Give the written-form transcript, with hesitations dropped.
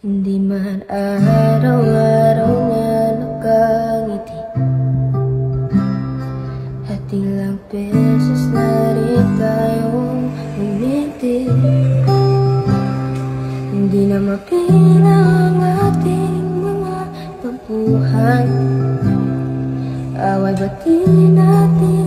Hindi man araw-araw na nakangiti at ilang beses na rin tayong umiti. Hindi na mapilang ang ating mga pagbuhan. Away ba't di natin